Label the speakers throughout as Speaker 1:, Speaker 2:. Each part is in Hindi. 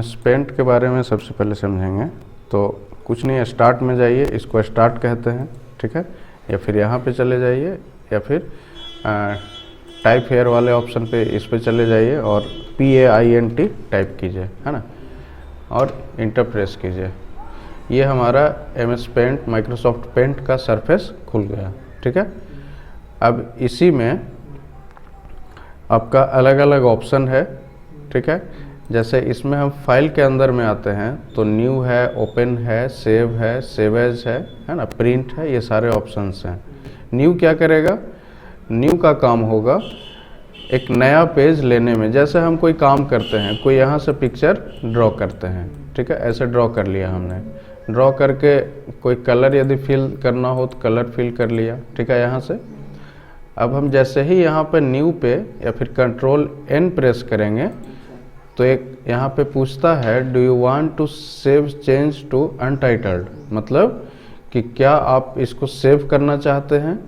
Speaker 1: एमएस पेंट के बारे में सबसे पहले समझेंगे। तो कुछ नहीं है, स्टार्ट में जाइए, इसको स्टार्ट कहते हैं, ठीक है। या फिर यहाँ पे चले जाइए, या फिर टाइप हेयर वाले ऑप्शन पे इस पे चले जाइए और PAINT टाइप कीजिए, है ना, और इंटर प्रेस कीजिए। ये हमारा एमएस पेंट, माइक्रोसॉफ्ट पेंट का सरफेस खुल गया, ठीक है। अब इसी में आपका अलग अलग ऑप्शन है, ठीक है। जैसे इसमें हम फाइल के अंदर में आते हैं तो न्यू है, ओपन है, सेव एज है ना, प्रिंट है, ये सारे ऑप्शंस हैं। न्यू क्या करेगा? न्यू का काम होगा एक नया पेज लेने में। जैसे हम कोई काम करते हैं, कोई यहाँ से पिक्चर ड्रॉ करते हैं, ठीक है, ऐसे ड्रॉ कर लिया हमने, ड्रॉ करके कोई कलर यदि फिल करना हो तो कलर फिल कर लिया, ठीक है, यहाँ से। अब हम जैसे ही यहाँ पे न्यू पे या फिर Ctrl+N प्रेस करेंगे तो एक यहाँ पे पूछता है do you want to save change to untitled, मतलब कि क्या आप इसको सेव करना चाहते हैं।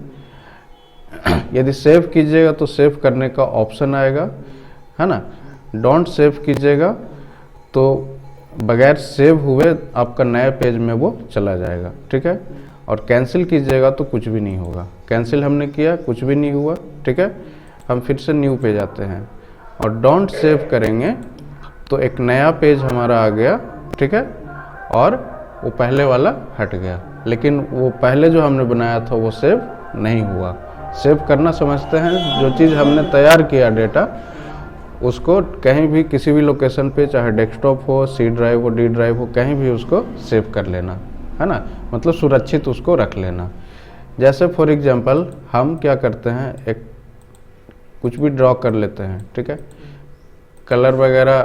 Speaker 1: यदि सेव कीजिएगा तो सेव करने का ऑप्शन आएगा, है ना। डोंट सेव कीजिएगा तो बगैर सेव हुए आपका नया पेज में वो चला जाएगा, ठीक है। और कैंसिल कीजिएगा तो कुछ भी नहीं होगा। कैंसिल हमने किया, कुछ भी नहीं हुआ, ठीक है। हम फिर से न्यू पे जाते हैं और डोंट सेव करेंगे तो एक नया पेज हमारा आ गया, ठीक है, और वो पहले वाला हट गया। लेकिन वो पहले जो हमने बनाया था वो सेव नहीं हुआ। सेव करना समझते हैं, जो चीज़ हमने तैयार किया डेटा, उसको कहीं भी किसी भी लोकेशन पे, चाहे डेस्कटॉप हो, C ड्राइव हो, D ड्राइव हो, कहीं भी उसको सेव कर लेना, है ना, मतलब सुरक्षित उसको रख लेना। जैसे फॉर एग्जांपल हम क्या करते हैं, एक कुछ भी ड्रॉ कर लेते हैं, ठीक है, कलर वगैरह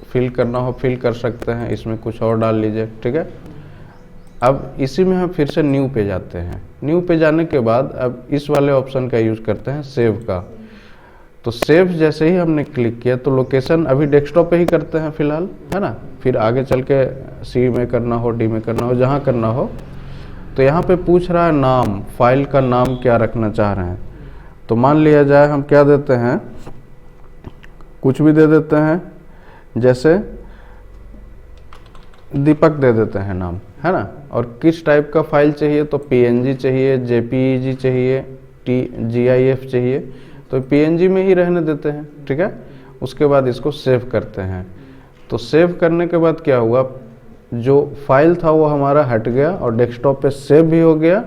Speaker 1: फिल करना हो फिल कर सकते हैं, इसमें कुछ और डाल लीजिए, ठीक है। अब इसी में हम फिर से न्यू पे जाते हैं। न्यू पे जाने के बाद अब इस वाले ऑप्शन का यूज़ करते हैं, सेव का। तो सेव जैसे ही हमने क्लिक किया तो लोकेशन अभी डेस्कटॉप पे ही करते हैं फिलहाल, है ना, फिर आगे चल के C में करना हो, D में करना हो, जहाँ करना हो। तो यहाँ पे पूछ रहा है नाम, फाइल का नाम क्या रखना चाह रहे हैं। तो मान लिया जाए हम क्या देते हैं, कुछ भी दे देते हैं, जैसे दीपक दे देते हैं नाम, है ना। और किस टाइप का फाइल चाहिए, तो PNG चाहिए, JPEG चाहिए, GIF चाहिए, तो PNG में ही रहने देते हैं, ठीक है। उसके बाद इसको सेव करते हैं। तो सेव करने के बाद क्या हुआ, जो फाइल था वो हमारा हट गया और डेस्कटॉप पे सेव भी हो गया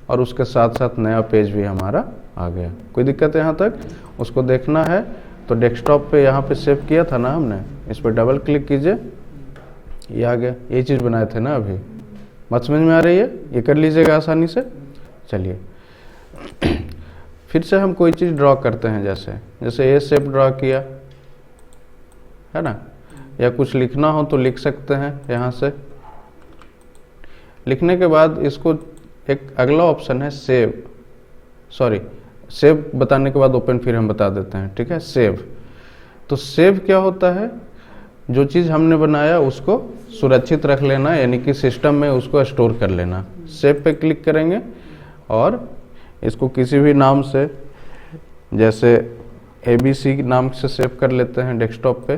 Speaker 1: और उसके साथ साथ नया पेज भी हमारा आ गया। कोई दिक्कत है यहाँ तक? उसको देखना है तो डेस्कटॉप पे यहाँ पे सेव किया था ना हमने, इस पर डबल क्लिक कीजिए, ये आ गया। ये चीज़ बनाए थे ना अभी, बात समझ में आ रही है? ये कर लीजिएगा आसानी से। चलिए फिर से हम कोई चीज़ ड्रॉ करते हैं, जैसे ये शेप ड्रॉ किया, है ना, या कुछ लिखना हो तो लिख सकते हैं यहाँ से। लिखने के बाद इसको एक अगला ऑप्शन है सेव बताने के बाद ओपन फिर हम बता देते हैं, ठीक है। सेव, तो सेव क्या होता है, जो चीज़ हमने बनाया उसको सुरक्षित रख लेना, यानी कि सिस्टम में उसको स्टोर कर लेना। सेव पे क्लिक करेंगे और इसको किसी भी नाम से, जैसे ABC नाम से सेव कर लेते हैं डेस्कटॉप पे।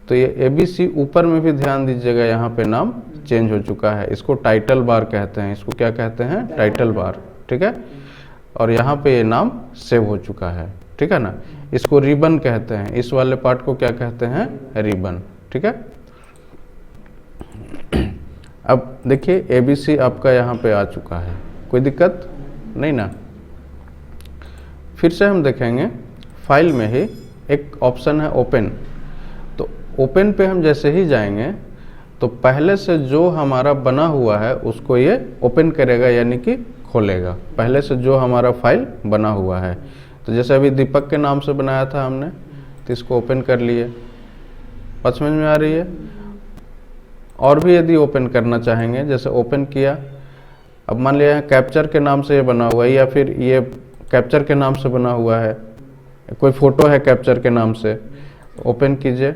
Speaker 1: तो ये ABC ऊपर में भी ध्यान दीजिएगा, यहाँ पे नाम चेंज हो चुका है। इसको टाइटल बार कहते हैं, इसको क्या कहते हैं, टाइटल बार, ठीक है। और यहाँ पे ये नाम सेव हो चुका है, ठीक है ना। इसको रिबन कहते हैं, इस वाले पार्ट को क्या कहते हैं, रिबन, ठीक है। अब देखिए ABC आपका यहाँ पे आ चुका है, कोई दिक्कत नहीं ना। फिर से हम देखेंगे फाइल में ही एक ऑप्शन है ओपन। तो ओपन पे हम जैसे ही जाएंगे तो पहले से जो हमारा बना हुआ है उसको ये ओपन करेगा, यानी कि खोलेगा, पहले से जो हमारा फाइल बना हुआ है। तो जैसे अभी दीपक के नाम से बनाया था हमने, तो इसको ओपन कर लिए, बात समझ में आ रही है। और भी यदि ओपन करना चाहेंगे, जैसे ओपन किया, अब मान लिया है कैप्चर के नाम से ये बना हुआ है, या फिर ये कैप्चर के नाम से बना हुआ है, कोई फोटो है कैप्चर के नाम से, ओपन कीजिए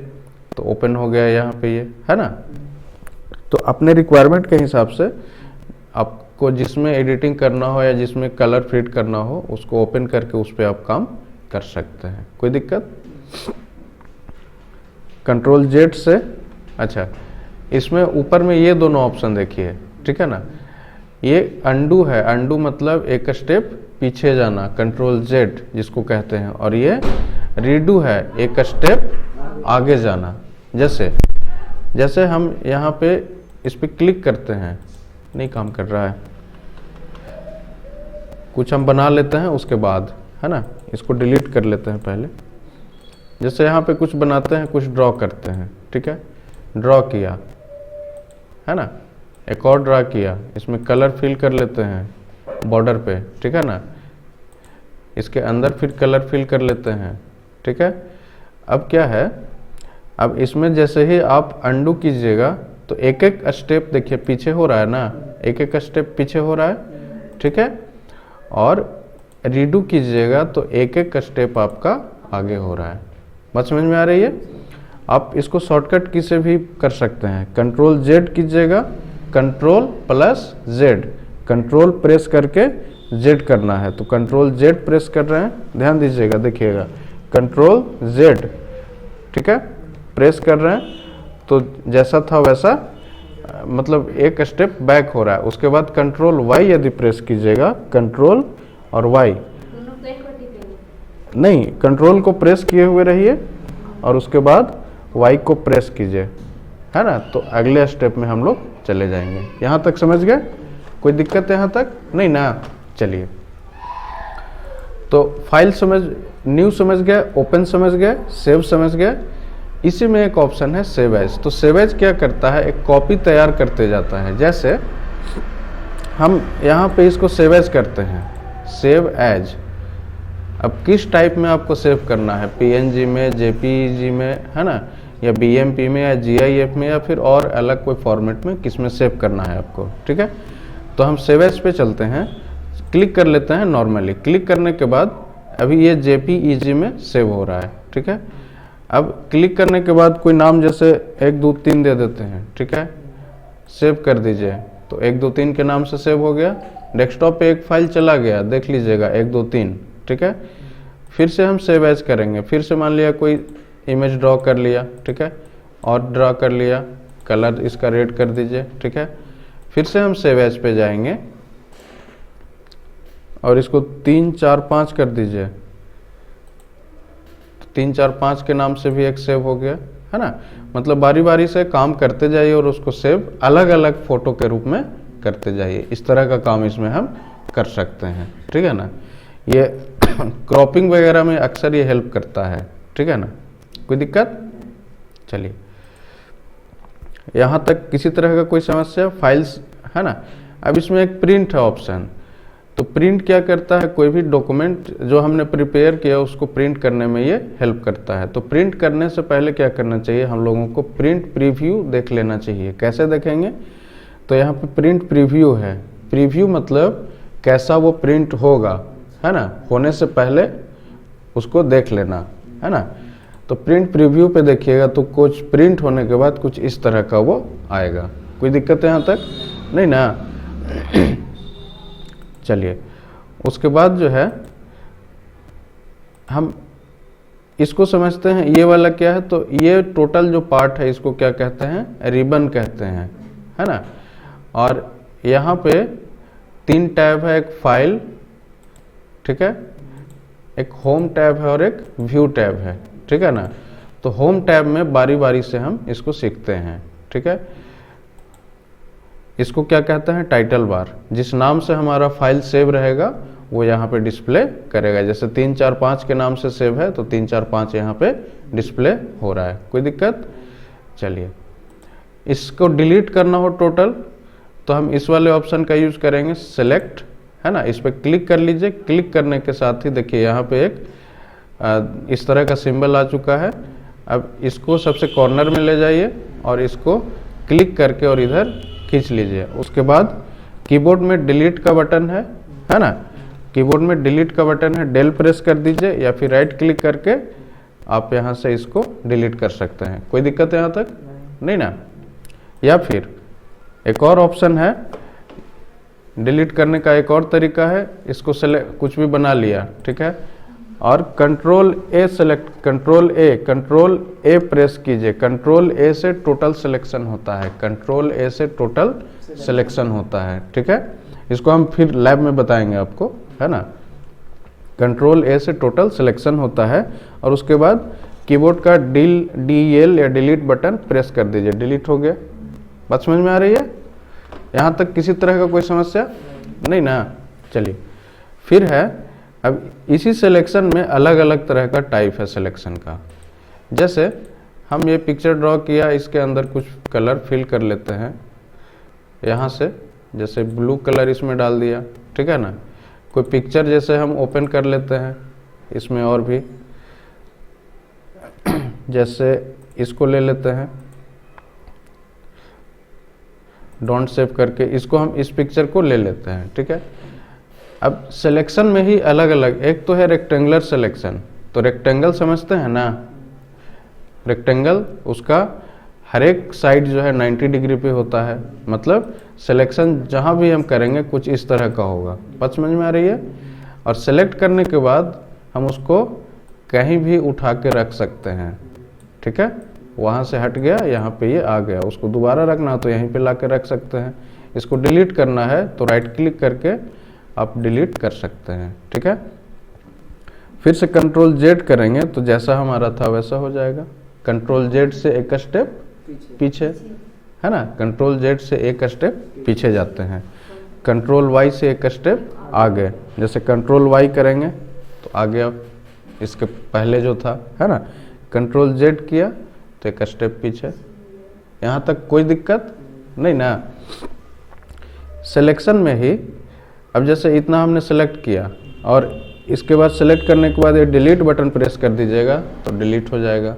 Speaker 1: तो ओपन हो गया यहाँ पे, ये है ना। तो अपने रिक्वायरमेंट के हिसाब से आपको जिसमें एडिटिंग करना हो या जिसमें कलर फिट करना हो उसको ओपन करके उस पर आप काम कर सकते हैं, कोई दिक्कत। Ctrl+Z से अच्छा, इसमें ऊपर में ये दोनों ऑप्शन देखिए, ठीक है ना, ये अंडू है, अंडू मतलब एक स्टेप पीछे जाना, कंट्रोल जेड जिसको कहते हैं, और ये रीडू है, एक स्टेप आगे जाना। जैसे जैसे हम यहाँ पे इस पे क्लिक करते हैं, नहीं काम कर रहा है, कुछ हम बना लेते हैं उसके बाद, है ना, इसको डिलीट कर लेते हैं पहले। जैसे यहाँ पे कुछ बनाते हैं, कुछ ड्रॉ करते हैं, ठीक है, ड्रॉ किया, है ना, एक और ड्रा किया, इसमें कलर फिल कर लेते हैं बॉर्डर पे, ठीक है ना, इसके अंदर फिर कलर फिल कर लेते हैं, ठीक है। अब क्या है, अब इसमें जैसे ही आप अंडू कीजिएगा तो एक एक स्टेप देखिए पीछे हो रहा है ना, एक एक स्टेप पीछे हो रहा है, ठीक है, और रीडू कीजिएगा तो एक एक स्टेप आपका आगे हो रहा है। बात समझ में आ रही है? आप इसको शॉर्टकट की से भी कर सकते हैं, कंट्रोल जेड कीजिएगा, control plus Z, control press करके जेड करना है, तो कंट्रोल जेड प्रेस कर रहे हैं, ध्यान दीजिएगा, देखिएगा कंट्रोल जेड, ठीक है, प्रेस कर रहे हैं तो जैसा था वैसा, मतलब एक स्टेप बैक हो रहा है। उसके बाद कंट्रोल वाई यदि प्रेस कीजिएगा, कंट्रोल और वाई नहीं, कंट्रोल को प्रेस किए हुए रहिए और उसके बाद वाई को प्रेस कीजिए, है ना, तो अगले स्टेप में हम लोग चले जाएंगे। यहाँ तक समझ गए? कोई दिक्कत है यहाँ तक? नहीं ना? चलिए, तो फाइल समझ, न्यू समझ गए, ओपन समझ गए, सेव समझ गए। इसी में एक ऑप्शन है सेव एज। तो सेव एज क्या करता है, एक कॉपी तैयार करते जाता है। जैसे हम यहाँ पे इसको सेव एज करते हैं, सेव एज। अब किस टाइप में आपको सेव करना है, पीएनजी में, जेपीईजी में, है ना, या बीएमपी में, या जीआईएफ में, या फिर और अलग कोई फॉर्मेट में, किस में सेव करना है आपको, ठीक है। तो हम सेव एज पे चलते हैं, क्लिक कर लेते हैं नॉर्मली। क्लिक करने के बाद अभी ये जेपीईजी में सेव हो रहा है, ठीक है। अब क्लिक करने के बाद कोई नाम जैसे 1 2 3 दे देते हैं, ठीक है, सेव कर दीजिए, तो 1 2 3 के नाम से सेव हो गया। डेस्कटॉप पे एक फाइल चला गया, देख लीजिएगा 1 2 3, ठीक है। फिर से हम सेव एज करेंगे, फिर से मान लिया कोई इमेज ड्रॉ कर लिया, ठीक है, और ड्रॉ कर लिया, कलर इसका रेड कर दीजिए, ठीक है। फिर से हम सेव एज पे जाएंगे और इसको 3 4 5 कर दीजिए, 3 4 5 के नाम से भी एक सेव हो गया, है ना। मतलब बारी बारी से काम करते जाइए और उसको सेव अलग अलग फोटो के रूप में करते जाइए। इस तरह का काम इसमें हम कर सकते हैं, ठीक है ना। ये क्रॉपिंग वगैरह में अक्सर ये हेल्प करता है, ठीक है ना। कोई दिक्कत? चलिए, यहाँ तक किसी तरह का कोई समस्या? फाइल्स, है ना। अब इसमें एक प्रिंट है ऑप्शन। तो प्रिंट क्या करता है, कोई भी डॉक्यूमेंट जो हमने प्रिपेयर किया उसको प्रिंट करने में ये हेल्प करता है। तो प्रिंट करने से पहले क्या करना चाहिए, हम लोगों को प्रिंट प्रीव्यू देख लेना चाहिए। कैसे देखेंगे, तो यहाँ पे प्रिंट प्रीव्यू है। प्रीव्यू मतलब कैसा वो प्रिंट होगा, है ना, होने से पहले उसको देख लेना, है ना। तो प्रिंट प्रीव्यू पे देखिएगा तो कुछ प्रिंट होने के बाद कुछ इस तरह का वो आएगा। कोई दिक्कत है यहाँ तक? नहीं ना? चलिए, उसके बाद जो है हम इसको समझते हैं। ये वाला क्या है, तो ये टोटल जो पार्ट है इसको क्या कहते हैं, रिबन कहते हैं, है ना। और यहाँ पे 3 टैब है, एक फाइल, ठीक है, एक होम टैब है और एक व्यू टैब है, ठीक है ना। तो होम टैब में बारी बारी से हम इसको सीखते हैं, ठीक है। इसको क्या कहते हैं, टाइटल बार। जिस नाम से हमारा फाइल सेव रहेगा वो यहाँ पे डिस्प्ले करेगा। जैसे 3 4 5 के नाम से सेव है तो 3 4 5 यहाँ पे डिस्प्ले हो रहा है। कोई दिक्कत? चलिए, इसको डिलीट करना हो टोटल तो हम इस वाले ऑप्शन का यूज करेंगे, सेलेक्ट, है ना। इस पर क्लिक कर लीजिए। क्लिक करने के साथ ही देखिए यहाँ पे एक इस तरह का सिंबल आ चुका है। अब इसको सबसे कॉर्नर में ले जाइए और इसको क्लिक करके और इधर खींच लीजिए। उसके बाद कीबोर्ड में डिलीट का बटन है ना, कीबोर्ड में डिलीट का बटन है, डेल प्रेस कर दीजिए या फिर राइट क्लिक करके आप यहाँ से इसको डिलीट कर सकते हैं। कोई दिक्कत है यहाँ तक? नहीं ना? या फिर एक और ऑप्शन है डिलीट करने का, एक और तरीका है, इसको सेलेक्ट, कुछ भी बना लिया, ठीक है, और कंट्रोल ए प्रेस कीजिए। कंट्रोल ए से टोटल सिलेक्शन होता है, कंट्रोल ए से टोटल सिलेक्शन होता है, ठीक है। इसको हम फिर लैब में बताएंगे आपको, है ना। कंट्रोल ए से टोटल सिलेक्शन होता है और उसके बाद कीबोर्ड का DL या डिलीट बटन प्रेस कर दीजिए, डिलीट हो गया। बात समझ में आ रही है? यहाँ तक किसी तरह का कोई समस्या नहीं ना। चलिए फिर है, अब इसी सिलेक्शन में अलग अलग तरह का टाइप है सिलेक्शन का। जैसे हम ये पिक्चर ड्रॉ किया, इसके अंदर कुछ कलर फिल कर लेते हैं यहाँ से, जैसे ब्लू कलर इसमें डाल दिया, ठीक है ना। कोई पिक्चर जैसे हम ओपन कर लेते हैं इसमें, और भी जैसे इसको ले लेते हैं डोंट सेव करके, इसको हम इस पिक्चर को ले लेते हैं, ठीक है। अब सिलेक्शन में ही अलग अलग, एक तो है रेक्टेंगुलर सिलेक्शन। तो रेक्टेंगल समझते हैं ना, रेक्टेंगल उसका हर एक साइड जो है 90 डिग्री पे होता है, मतलब सिलेक्शन जहाँ भी हम करेंगे कुछ इस तरह का होगा। बात समझ में आ रही है? और सेलेक्ट करने के बाद हम उसको कहीं भी उठा के रख सकते हैं, ठीक है। वहाँ से हट गया, यहाँ पे ये आ गया, उसको दोबारा रखना हो तो यहीं पे ला के रख सकते हैं। इसको डिलीट करना है तो राइट क्लिक करके आप डिलीट कर सकते हैं, ठीक है। फिर से कंट्रोल Z करेंगे तो जैसा हमारा था वैसा हो जाएगा। कंट्रोल Z से एक स्टेप पीछे, है ना। कंट्रोल Z से एक स्टेप पीछे जाते हैं, कंट्रोल Y से एक स्टेप आगे। जैसे कंट्रोल Y करेंगे तो आ गया इसके पहले जो था, है ना। कंट्रोल Z किया तो एक स्टेप पीछे। यहाँ तक कोई दिक्कत नहीं ना। सिलेक्शन में ही अब जैसे इतना हमने सेलेक्ट किया और इसके बाद सेलेक्ट करने के बाद ये डिलीट बटन प्रेस कर दीजिएगा तो डिलीट हो जाएगा।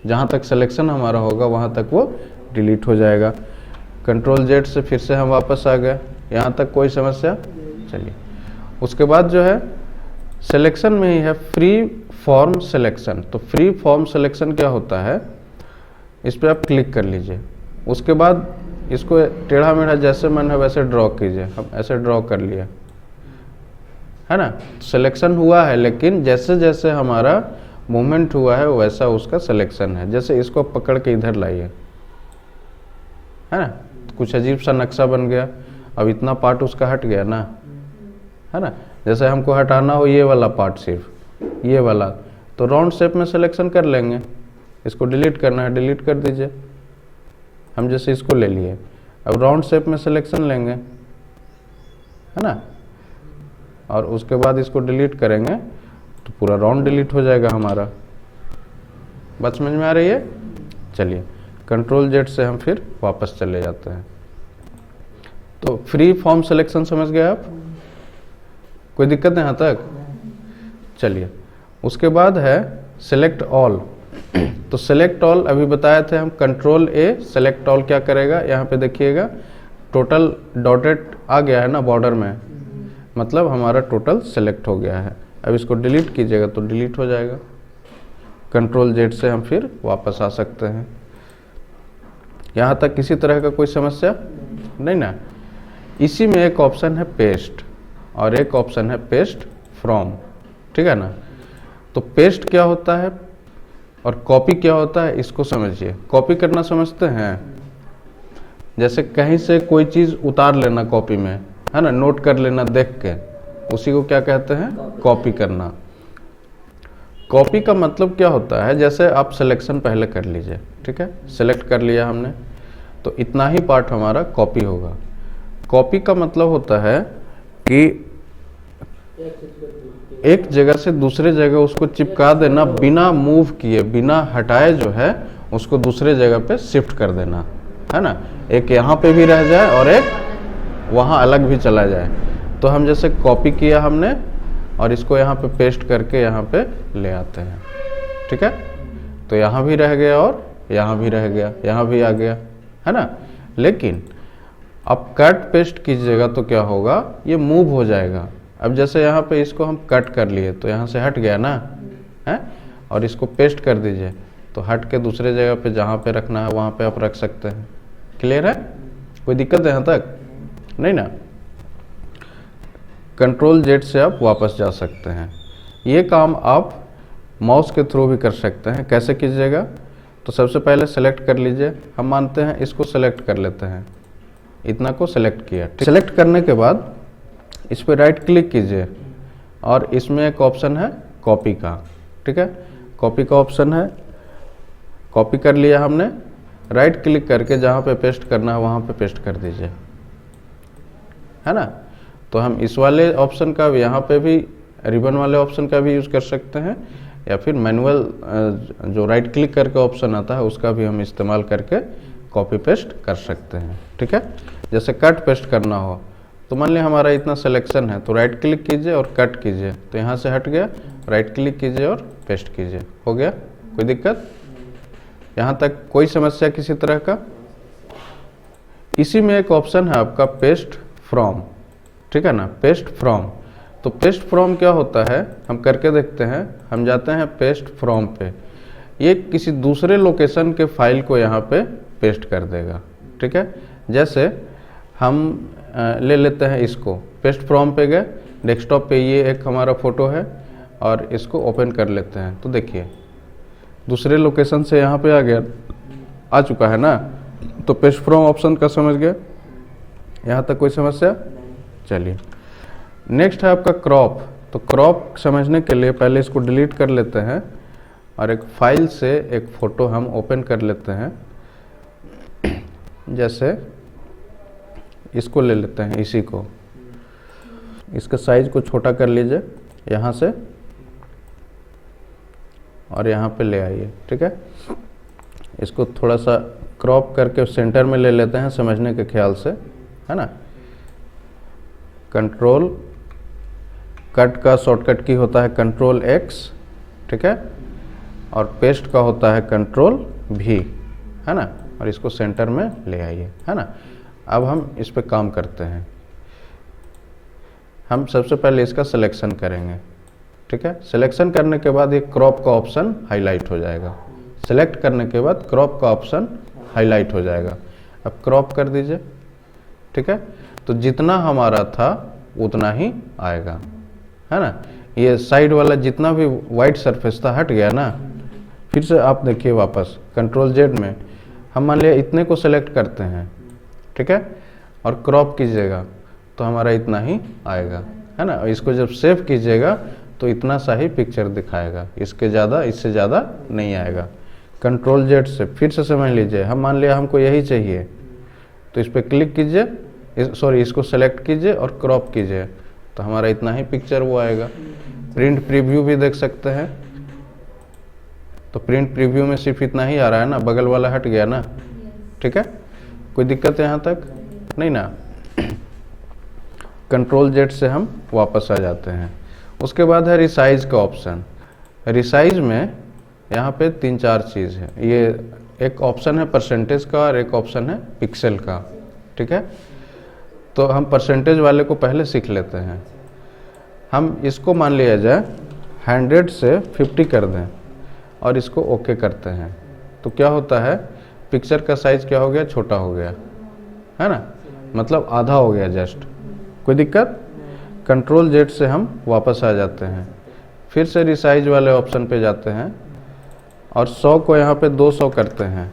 Speaker 1: जहाँ तक सिलेक्शन हमारा होगा वहाँ तक वो डिलीट हो जाएगा। कंट्रोल Z से फिर से हम वापस आ गए, यहाँ तक कोई समस्या। चलिए उसके बाद जो है सिलेक्शन में ही है फ्री फॉर्म सिलेक्शन। तो फ्री फॉर्म सिलेक्शन क्या होता है, इस पर आप क्लिक कर लीजिए। उसके बाद इसको टेढ़ा मेढ़ा जैसे मन है वैसे ड्रॉ कीजिए। हम ऐसे ड्रॉ कर लिया, है ना। सिलेक्शन हुआ है, लेकिन जैसे जैसे हमारा मूवमेंट हुआ है वैसा उसका सिलेक्शन है। जैसे इसको पकड़ के इधर लाइए, है ना, तो कुछ अजीब सा नक्शा बन गया। अब इतना पार्ट उसका हट गया ना, है ना। जैसे हमको हटाना हो ये वाला पार्ट, सिर्फ ये वाला, तो राउंड शेप में सिलेक्शन कर लेंगे। इसको डिलीट करना है, डिलीट कर दीजिए। हम जैसे इसको ले लिए, अब राउंड शेप में सिलेक्शन लेंगे, है ना, और उसके बाद इसको डिलीट करेंगे तो पूरा राउंड डिलीट हो जाएगा हमारा। बात समझ में आ रही है? चलिए कंट्रोल Z से हम फिर वापस चले जाते हैं। तो फ्री फॉर्म सिलेक्शन समझ गए आप? कोई दिक्कत है यहाँ तक? चलिए उसके बाद है सेलेक्ट ऑल। तो सेलेक्ट ऑल अभी बताए थे हम, कंट्रोल A सेलेक्ट ऑल क्या करेगा, यहाँ पे देखिएगा टोटल डॉटेड आ गया है ना बॉर्डर में, मतलब हमारा टोटल सेलेक्ट हो गया है। अब इसको डिलीट कीजिएगा तो डिलीट हो जाएगा। कंट्रोल Z से हम फिर वापस आ सकते हैं। यहाँ तक किसी तरह का कोई समस्या नहीं ना। इसी में एक ऑप्शन है पेस्ट और एक ऑप्शन है पेस्ट फ्रॉम, ठीक है ना। तो पेस्ट क्या होता है और कॉपी क्या होता है इसको समझिए। कॉपी करना समझते हैं, जैसे कहीं से कोई चीज़ उतार लेना कॉपी में, है ना, नोट कर लेना देख के, उसी को क्या कहते हैं, कॉपी करना। कॉपी का मतलब क्या होता है, जैसे आप सिलेक्शन पहले कर लीजिए, ठीक है, सेलेक्ट कर लिया हमने, तो इतना ही पार्ट हमारा कॉपी होगा। कॉपी का मतलब होता है कि एक जगह से दूसरे जगह उसको चिपका देना, बिना मूव किए, बिना हटाए जो है उसको दूसरे जगह पे शिफ्ट कर देना, है ना। एक यहाँ पे भी रह जाए और एक वहाँ अलग भी चला जाए। तो हम जैसे कॉपी किया हमने और इसको यहाँ पे पेस्ट करके यहाँ पे ले आते हैं, ठीक है। तो यहाँ भी रह गया और यहाँ भी रह गया, यहाँ भी आ गया, है ना। लेकिन अब कट पेस्ट कीजिएगा तो क्या होगा, ये मूव हो जाएगा। अब जैसे यहाँ पे इसको हम कट कर लिए तो यहाँ से हट गया ना, है, और इसको पेस्ट कर दीजिए तो हट के दूसरे जगह पे जहाँ पे रखना है वहाँ पे आप रख सकते हैं। क्लियर है? कोई दिक्कत है यहाँ तक? नहीं ना। कंट्रोल जेड से आप वापस जा सकते हैं। ये काम आप माउस के थ्रू भी कर सकते हैं। कैसे कीजिएगा? तो सबसे पहले सेलेक्ट कर लीजिए। हम मानते हैं इसको सेलेक्ट कर लेते हैं, इतना को सेलेक्ट किया। सेलेक्ट करने के बाद इस पर राइट क्लिक कीजिए और इसमें एक ऑप्शन है कॉपी का, ठीक है, कॉपी का ऑप्शन है। कॉपी कर लिया हमने, राइट क्लिक करके जहाँ पे पेस्ट करना है वहाँ पे पेस्ट कर दीजिए, है ना। तो हम इस वाले ऑप्शन का भी, यहाँ पे भी रिबन वाले ऑप्शन का भी यूज़ कर सकते हैं, या फिर मैनुअल जो राइट क्लिक करके ऑप्शन आता है उसका भी हम इस्तेमाल करके कॉपी पेस्ट कर सकते हैं, ठीक है। जैसे कट पेस्ट करना हो तो मान लिया हमारा इतना सिलेक्शन है तो राइट क्लिक कीजिए और कट कीजिए, तो यहाँ से हट गया, राइट क्लिक कीजिए और पेस्ट कीजिए, हो गया। कोई दिक्कत? यहाँ तक कोई समस्या किसी तरह का? इसी में एक ऑप्शन है आपका पेस्ट फ्रॉम, ठीक है ना, पेस्ट फ्रॉम। तो पेस्ट फ्रॉम क्या होता है, हम करके देखते हैं। हम जाते हैं पेस्ट फ्रॉम पे, ये किसी दूसरे लोकेशन के फाइल को यहाँ पे पेस्ट कर देगा, ठीक है। जैसे हम ले लेते हैं इसको, पेस्ट फ्रॉम पे गए, डेस्कटॉप पे ये एक हमारा फ़ोटो है और इसको ओपन कर लेते हैं। तो देखिए दूसरे लोकेशन से यहाँ पे आ गया, आ चुका है ना। तो पेस्ट फ्रॉम ऑप्शन का समझ गए? यहाँ तक कोई समस्या? चलिए नेक्स्ट है आपका क्रॉप। तो क्रॉप समझने के लिए पहले इसको डिलीट कर लेते हैं और एक फाइल से एक फ़ोटो हम ओपन कर लेते हैं। जैसे इसको ले लेते हैं, इसी को, इसका साइज को छोटा कर लीजिए यहाँ से और यहाँ पे ले आइए, ठीक है। इसको थोड़ा सा क्रॉप करके सेंटर में ले लेते हैं समझने के ख्याल से, है ना। कंट्रोल कट का शॉर्टकट की होता है कंट्रोल एक्स, ठीक है, और पेस्ट का होता है कंट्रोल भी, है ना। और इसको सेंटर में ले आइए, है ना। अब हम इस पे काम करते हैं। हम सबसे पहले इसका सिलेक्शन करेंगे, ठीक है। सिलेक्शन करने के बाद ये क्रॉप का ऑप्शन हाईलाइट हो जाएगा। सिलेक्ट करने के बाद क्रॉप का ऑप्शन हाईलाइट हो जाएगा। अब क्रॉप कर दीजिए, ठीक है। तो जितना हमारा था उतना ही आएगा, है ना। ये साइड वाला जितना भी वाइट सरफेस था हट गया ना। फिर से आप देखिए वापस कंट्रोल जेड में हम मान लिया इतने को सेलेक्ट करते हैं, ठीक है, और क्रॉप कीजिएगा तो हमारा इतना ही आएगा, है ना। और इसको जब सेव कीजिएगा तो इतना सा ही पिक्चर दिखाएगा, इसके ज़्यादा, इससे ज़्यादा नहीं आएगा। कंट्रोल जेड से फिर से समझ लीजिए, हम मान लिया हमको यही चाहिए तो इस पर क्लिक कीजिए, इसको सेलेक्ट कीजिए और क्रॉप कीजिए तो हमारा इतना ही पिक्चर वो आएगा। प्रिंट प्रीव्यू भी देख सकते हैं, तो प्रिंट प्रीव्यू में सिर्फ इतना ही आ रहा है ना, बगल वाला हट गया ना, ठीक है। कोई दिक्कत है यहाँ तक? नहीं ना। कंट्रोल जेड से हम वापस आ जाते हैं। उसके बाद है रिसाइज का ऑप्शन। रिसाइज में यहाँ पे 3-4 चीज़ है। ये एक ऑप्शन है परसेंटेज का और एक ऑप्शन है पिक्सल का, ठीक है। तो हम परसेंटेज वाले को पहले सीख लेते हैं। हम इसको मान लिया जाए 100 से 50 कर दें और इसको ओके करते हैं तो क्या होता है, पिक्चर का साइज क्या हो गया, छोटा हो गया, है ना, मतलब आधा हो गया जस्ट। कोई दिक्कत? कंट्रोल जेड से हम वापस आ जाते हैं, फिर से रिसाइज वाले ऑप्शन पे जाते हैं और 100 को यहाँ पे 200 करते हैं,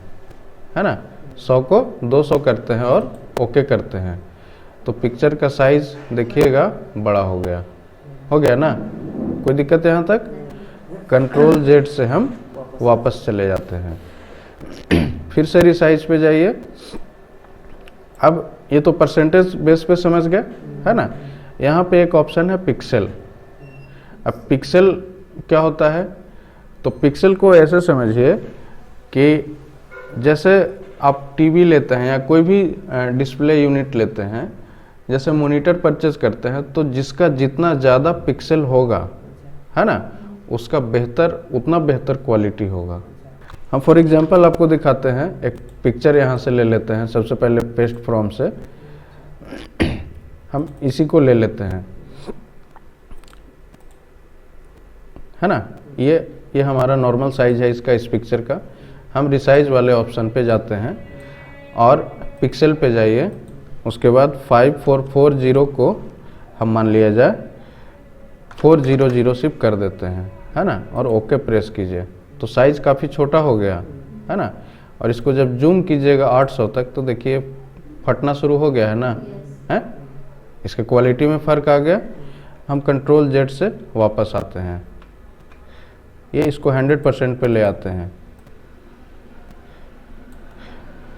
Speaker 1: है ना। 100 को 200 करते हैं और ओके करते हैं तो पिक्चर का साइज देखिएगा बड़ा हो गया ना। कोई दिक्कत है यहाँ तक? कंट्रोल जेड से हम वापस चले जाते हैं, फिर से रिसाइज पे जाइए। अब ये तो परसेंटेज बेस पे समझ गए, है ना। यहाँ पे एक ऑप्शन है पिक्सल। अब पिक्सल क्या होता है, तो पिक्सल को ऐसे समझिए कि जैसे आप टीवी लेते हैं या कोई भी डिस्प्ले यूनिट लेते हैं, जैसे मॉनिटर परचेज करते हैं तो जिसका जितना ज़्यादा पिक्सल होगा, है ना, उसका उतना बेहतर क्वालिटी होगा। हम फॉर एग्जांपल आपको दिखाते हैं, एक पिक्चर यहाँ से ले लेते हैं। सबसे पहले पेस्ट फ्रॉम से हम इसी को ले लेते हैं, है ना। ये हमारा नॉर्मल साइज है इसका, इस पिक्चर का। हम रिसाइज वाले ऑप्शन पे जाते हैं और पिक्सल पे जाइए। उसके बाद 5440 को हम मान लिया जाए 400 शिफ्ट कर देते हैं, है ना, और ओके प्रेस कीजिए तो साइज़ काफ़ी छोटा हो गया, है ना। और इसको जब जूम कीजिएगा 800 तक तो देखिए फटना शुरू हो गया है ना, है, इसके क्वालिटी में फ़र्क आ गया। हम कंट्रोल जेड से वापस आते हैं, ये इसको 100% पे ले आते हैं,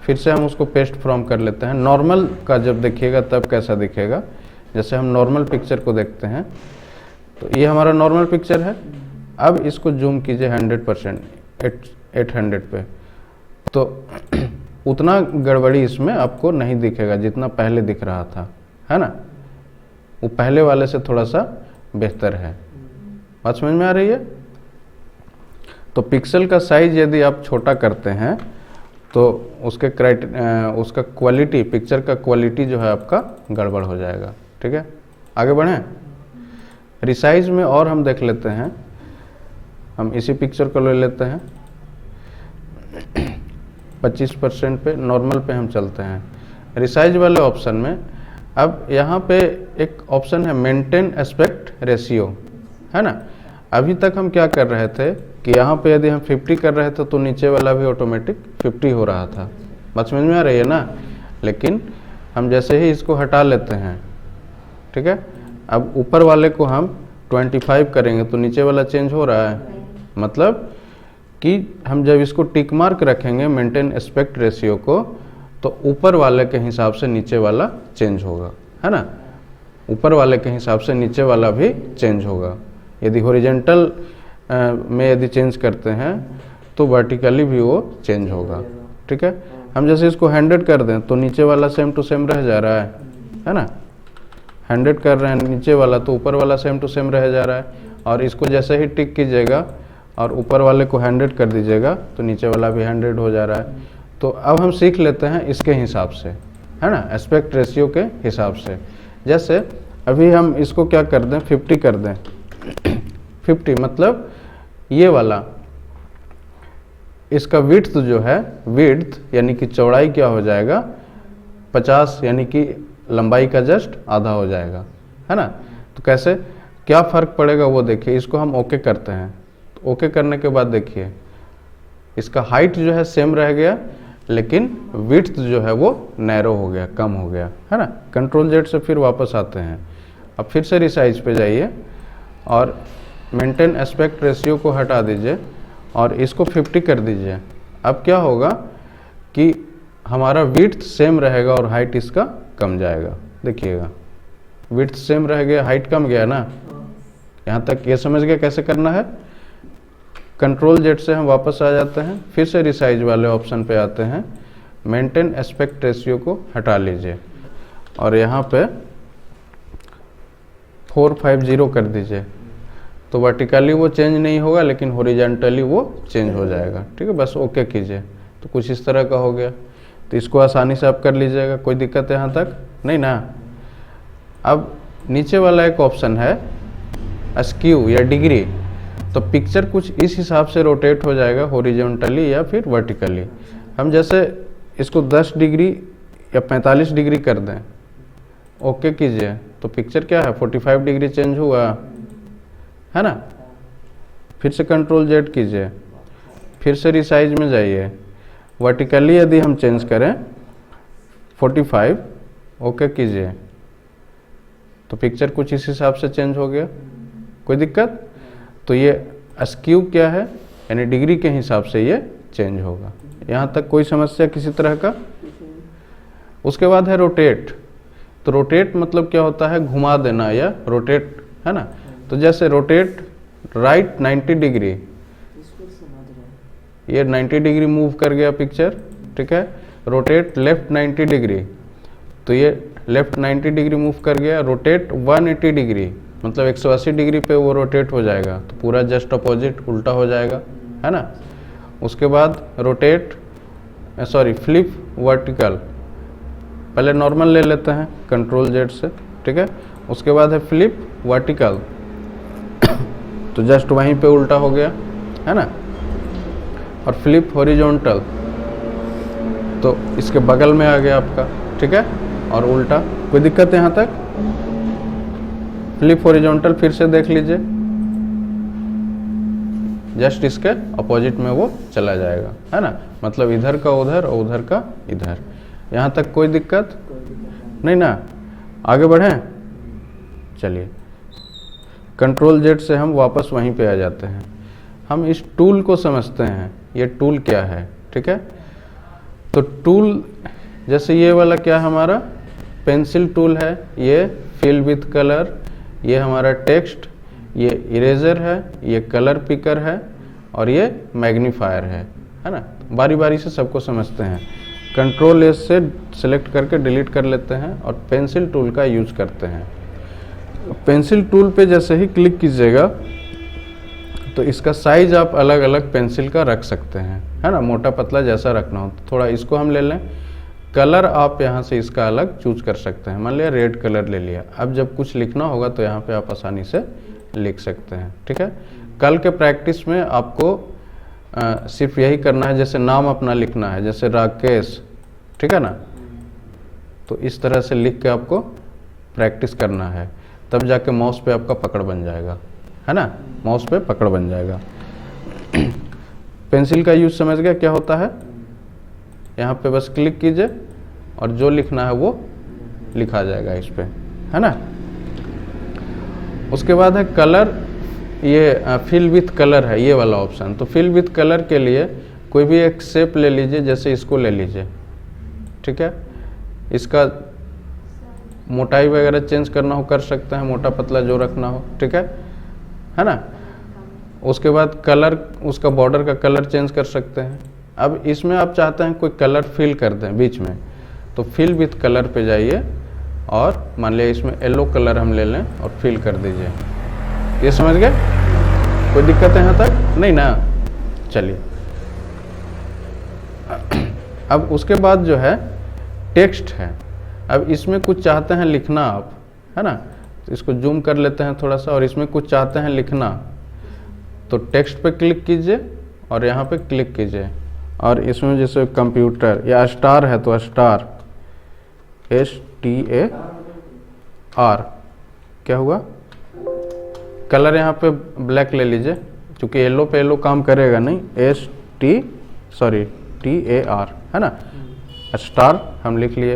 Speaker 1: फिर से हम उसको पेस्ट फ्रॉम कर लेते हैं। नॉर्मल का जब देखिएगा तब कैसा दिखेगा, जैसे हम नॉर्मल पिक्चर को देखते हैं तो ये हमारा नॉर्मल पिक्चर है। अब इसको जूम कीजिए 100% 800 पे तो उतना गड़बड़ी इसमें आपको नहीं दिखेगा जितना पहले दिख रहा था, है ना। वो पहले वाले से थोड़ा सा बेहतर है। बात समझ में आ रही है। तो पिक्सल का साइज यदि आप छोटा करते हैं तो उसके उसका क्वालिटी, पिक्चर का क्वालिटी जो है आपका गड़बड़ हो जाएगा। ठीक है, आगे बढ़ें। रिसाइज में और हम देख लेते हैं, हम इसी पिक्चर को ले लेते हैं 25% पे, नॉर्मल पे हम चलते हैं। रिसाइज वाले ऑप्शन में अब यहाँ पे एक ऑप्शन है मेंटेन एस्पेक्ट रेशियो, है ना। अभी तक हम क्या कर रहे थे कि यहाँ पे यदि हम 50 कर रहे थे तो नीचे वाला भी ऑटोमेटिक 50 हो रहा था। बात समझ में आ रही है ना। लेकिन हम जैसे ही इसको हटा लेते हैं, ठीक है, अब ऊपर वाले को हम 25 करेंगे तो नीचे वाला चेंज हो रहा है। मतलब कि हम जब इसको टिक मार्क रखेंगे मेंटेन एस्पेक्ट रेशियो को तो ऊपर वाले के हिसाब से नीचे वाला चेंज होगा, है ना। ऊपर वाले के हिसाब से नीचे वाला भी चेंज होगा। यदि हॉरिजॉन्टल में यदि चेंज करते हैं तो वर्टिकली भी वो चेंज होगा। ठीक है, हम जैसे इसको 100 कर दें तो नीचे वाला सेम टू सेम रह जा रहा है ना। 100 कर रहे हैं नीचे वाला तो ऊपर वाला सेम टू सेम रह जा रहा है। और इसको जैसे ही टिक कीजिएगा और ऊपर वाले को 100 कर दीजिएगा तो नीचे वाला भी 100 हो जा रहा है। तो अब हम सीख लेते हैं इसके हिसाब से, है ना, एस्पेक्ट रेशियो के हिसाब से। जैसे अभी हम इसको क्या कर दें, 50 कर दें 50 मतलब ये वाला इसका विड्थ जो है, विड्थ यानी कि चौड़ाई क्या हो जाएगा 50, यानी कि लंबाई का जस्ट आधा हो जाएगा, है ना। तो कैसे क्या फ़र्क पड़ेगा वो देखिए। इसको हम ओके करते हैं तो ओके करने के बाद देखिए इसका हाइट जो है सेम रह गया लेकिन विड्थ जो है वो नैरो हो गया, कम हो गया, है ना। कंट्रोल जेड से फिर वापस आते हैं। अब फिर से रिसाइज पे जाइए और मेंटेन एस्पेक्ट रेशियो को हटा दीजिए और इसको 50 कर दीजिए। अब क्या होगा कि हमारा विड्थ सेम रहेगा और हाइट इसका कम जाएगा। देखिएगा विड्थ सेम रह गया, हाइट कम गया ना। यहाँ तक ये समझ गया कैसे करना है। कंट्रोल जेड से हम वापस आ जाते हैं, फिर से रिसाइज वाले ऑप्शन पे आते हैं, मेंटेन एस्पेक्ट रेशियो को हटा लीजिए और यहाँ पे 450 कर दीजिए। तो वर्टिकली वो चेंज नहीं होगा लेकिन हॉरिजॉन्टली वो चेंज हो जाएगा। ठीक है, बस ओके कीजिए तो कुछ इस तरह का हो गया। तो इसको आसानी से आप कर लीजिएगा, कोई दिक्कत है यहाँ तक नहीं ना। अब नीचे वाला एक ऑप्शन है अस्क्यू या डिग्री। तो पिक्चर कुछ इस हिसाब से रोटेट हो जाएगा, हॉरिजॉन्टली या फिर वर्टिकली। हम जैसे इसको 10 डिग्री या 45 डिग्री कर दें, ओके कीजिए तो पिक्चर क्या है 45 डिग्री चेंज हुआ, है ना। फिर से कंट्रोल जेड कीजिए, फिर से रिसाइज में जाइए, वर्टिकली यदि हम चेंज करें 45, ओके कीजिए तो पिक्चर कुछ इस हिसाब से चेंज हो गया। कोई दिक्कत। तो ये अस्क्यू क्या है, यानी डिग्री के हिसाब से ये चेंज होगा। यहाँ तक कोई समस्या किसी तरह का। उसके बाद है रोटेट। तो रोटेट मतलब क्या होता है, घुमा देना या रोटेट, है ना। तो जैसे रोटेट राइट 90 डिग्री, ये 90 डिग्री मूव कर गया पिक्चर। ठीक है, रोटेट लेफ्ट 90 डिग्री, तो ये लेफ्ट 90 डिग्री मूव कर गया। रोटेट 180 डिग्री मतलब 180 डिग्री पे वो रोटेट हो जाएगा, तो पूरा जस्ट अपोजिट उल्टा हो जाएगा, है ना। उसके बाद रोटेट फ्लिप वर्टिकल, पहले नॉर्मल ले लेते हैं कंट्रोल जेड से। ठीक है, उसके बाद है फ्लिप वर्टिकल, तो जस्ट वहीं पे उल्टा हो गया, है ना। और फ्लिप हॉरिजॉन्टल तो इसके बगल में आ गया आपका। ठीक है, और उल्टा। कोई दिक्कत है यहाँ तक। फ्लिप हॉरिजॉन्टल फिर से देख लीजिए, जस्ट इसके अपोजिट में वो चला जाएगा, है ना, मतलब इधर का उधर और उधर का इधर। यहाँ तक कोई दिक्कत नहीं ना, आगे बढ़ें। चलिए कंट्रोल जेड से हम वापस वहीं पे आ जाते हैं। हम इस टूल को समझते हैं, ये टूल क्या है, ठीक है। तो टूल जैसे ये वाला क्या है हमारा पेंसिल टूल है, ये फिल विथ कलर, ये हमारा टेक्स्ट, ये इरेजर है, ये कलर पिकर है और ये मैग्नीफायर है ना। बारी बारी से सबको समझते हैं। कंट्रोल एस से सिलेक्ट करके डिलीट कर लेते हैं और पेंसिल टूल का यूज करते हैं। पेंसिल टूल पे जैसे ही क्लिक कीजिएगा तो इसका साइज आप अलग अलग पेंसिल का रख सकते हैं, है ना, मोटा पतला जैसा रखना हो। तो थोड़ा इसको हम ले लें, कलर आप यहाँ से इसका अलग चूज कर सकते हैं। मान लिया रेड कलर ले लिया, अब जब कुछ लिखना होगा तो यहाँ पे आप आसानी से लिख सकते हैं, ठीक है। कल के प्रैक्टिस में आपको सिर्फ यही करना है, जैसे नाम अपना लिखना है, जैसे राकेश, ठीक है ना, तो इस तरह से लिख के आपको प्रैक्टिस करना है, तब जाके माउस पे आपका पकड़ बन जाएगा, है ना, माउस पे पकड़ बन जाएगा। पेंसिल का यूज समझ गया क्या होता है। यहाँ पे बस क्लिक कीजिए और जो लिखना है वो लिखा जाएगा इस पे, है ना। उसके बाद है कलर, ये फिल विथ कलर है ये वाला ऑप्शन। तो फिल विथ कलर के लिए कोई भी एक शेप ले लीजिए, जैसे इसको ले लीजिए, ठीक है। इसका मोटाई वगैरह चेंज करना हो कर सकते हैं, मोटा पतला जो रखना हो, ठीक है ना। उसके बाद कलर, उसका बॉर्डर का कलर चेंज कर सकते हैं। अब इसमें आप चाहते हैं कोई कलर फिल कर दें बीच में, तो फिल विथ कलर पे जाइए और मान लिया इसमें येलो कलर हम ले लें और फिल कर दीजिए। ये समझ गए, कोई दिक्कत है यहाँ तक नहीं ना। चलिए अब उसके बाद जो है टेक्स्ट है। अब इसमें कुछ चाहते हैं लिखना आप, है ना, तो इसको जूम कर लेते हैं थोड़ा सा, और इसमें कुछ चाहते हैं लिखना तो टेक्स्ट पे क्लिक कीजिए और यहाँ पे क्लिक कीजिए, और इसमें जैसे कंप्यूटर या स्टार है तो स्टार, STAR, क्या हुआ, कलर यहाँ पे ब्लैक ले लीजिए, क्योंकि येलो पे येलो काम करेगा नहीं, TAR, है ना, स्टार हम लिख लिए।